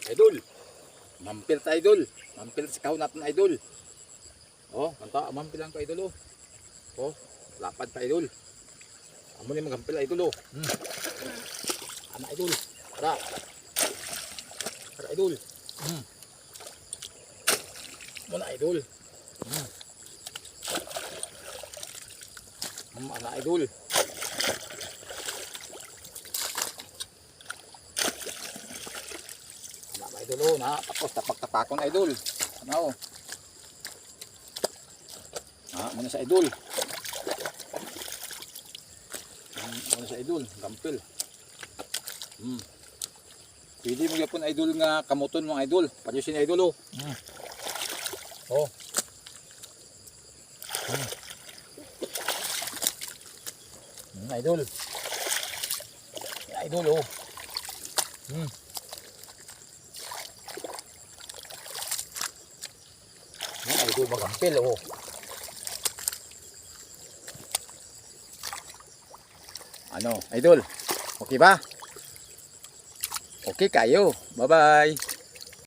Idol. Mampil ta idol. Mampil sa kahon natin idol. Oh, manta mampil lang ka idol oh. Oh, lapad pa idol. Amo ni magampil idol oh. Ana idol. Tara. Tara idol. Muna idol. Ana idol. Ana idol oh, na tapos tapak-tapakon idol. Ano? Muna sa idol. Muna sa idol, gampil. Pwede mo yapon idol nga kamuton mo idol. Padyusin idol oh. Oh. Idol. Idol oh. Idol magampil oh. Ano, idol? Okay ba? Okay kayo. Bye-bye.